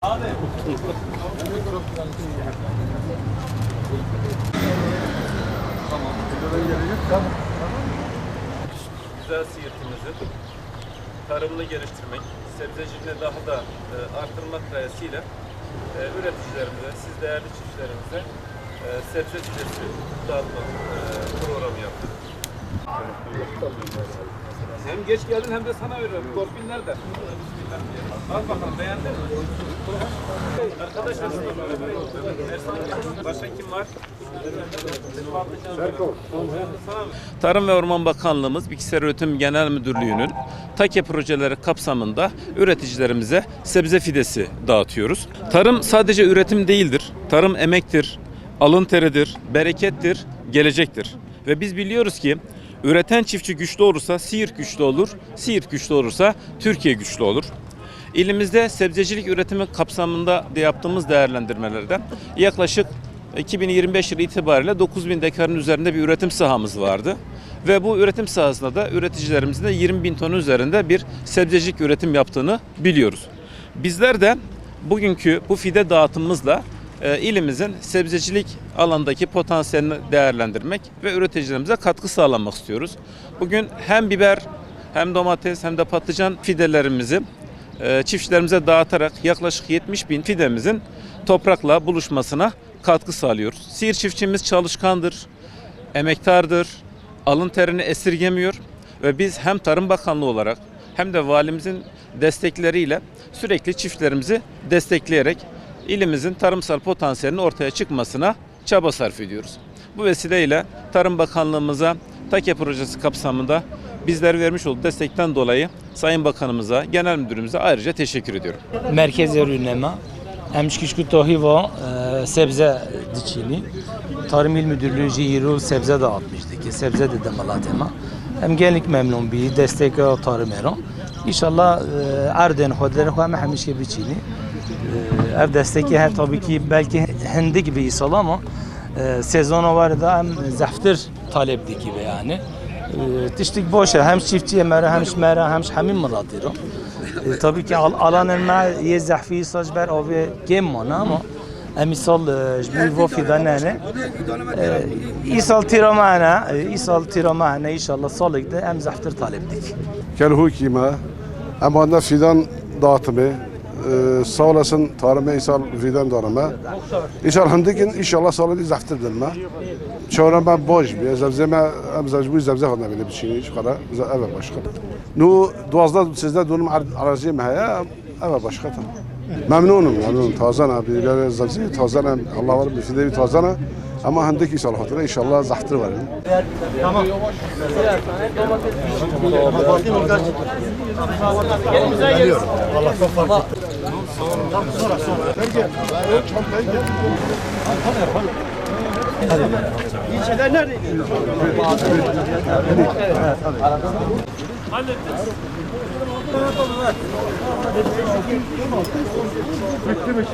Güzel Siirt'imizin tarımını geliştirmek, sebzeciliğini daha da artırmak gayesiyle üreticilerimize, siz değerli çiftçilerimize sebze fidesi dağıtma programı yaptık. Hem geç geldin hem de sana veriyorum. Torpil nerede? Al bakalım, beğendin mi? Arkadaşlar, başka kim var? Tarım ve Orman Bakanlığımız Bitkisel Üretim Genel Müdürlüğü'nün TAKE projeleri kapsamında üreticilerimize sebze fidesi dağıtıyoruz. Tarım sadece üretim değildir. Tarım emektir, alın teridir, berekettir, gelecektir. Ve biz biliyoruz ki üreten çiftçi güçlü olursa Siirt güçlü olur, Siirt güçlü olursa Türkiye güçlü olur. İlimizde sebzecilik üretimi kapsamında yaptığımız değerlendirmelerde yaklaşık 2025 yılı itibariyle 9.000 dekarın üzerinde bir üretim sahamız vardı. Ve bu üretim sahasında da üreticilerimizin de 20.000 ton üzerinde bir sebzecilik üretim yaptığını biliyoruz. Bizler de bugünkü bu fide dağıtımımızla ilimizin sebzecilik alandaki potansiyelini değerlendirmek ve üreticilerimize katkı sağlamak istiyoruz. Bugün hem biber hem domates hem de patlıcan fidelerimizi çiftçilerimize dağıtarak yaklaşık 70.000 fidemizin toprakla buluşmasına katkı sağlıyoruz. Siirt çiftçimiz çalışkandır, emektardır, alın terini esirgemiyor ve biz hem Tarım Bakanlığı olarak hem de valimizin destekleriyle sürekli çiftçilerimizi destekleyerek ilimizin tarımsal potansiyelinin ortaya çıkmasına çaba sarf ediyoruz. Bu vesileyle Tarım Bakanlığımıza TAKE projesi kapsamında bizler vermiş olduğu destekten dolayı Sayın Bakanımıza, Genel Müdürümüze ayrıca teşekkür ediyorum. Merkezi ürünleme, emşkişkü tohiva, sebze diçini, Tarım İl Müdürlüğü Jiro sebze dağıtmıştı ki sebze de Malatya'ma. Hem genlik memnun bir destek tarım eran. İnşallah erden hodları hem hemişe biçini. Ev desteği her tabii ki belki hindi gibi isal ama sezonu var da hem zaftir talepli gibi yani. Tiştik boşa hem çiftçiye mera hem şmera hem şamin Malatya'da. Tabii ki alanın ma ye zahfi saç ber abi gemmana ama emisal jbi bu fidanane isal tiramana inşallah salıkta hem zaftir talepdik. Kelhu kima ama da fidan dağıtımı sağ olasın tarıma isal fidan dağıtımı inşallah hındikin inşallah salıkta zaftir dilme çorama boş bir zevzeme amzacbu zevze kadar bile bir şey hiç kadar evet başka nu duazda sizde durum aracı mı ya evet başka tamam memnunum tazana bir zevze tazana Allah var bir fide tazana ama hındik inşallah zaftir var. Tamam. Geliyorum. Allah çok fark etti. İlçeler neredeydi? Hallettiniz. Bitti mi?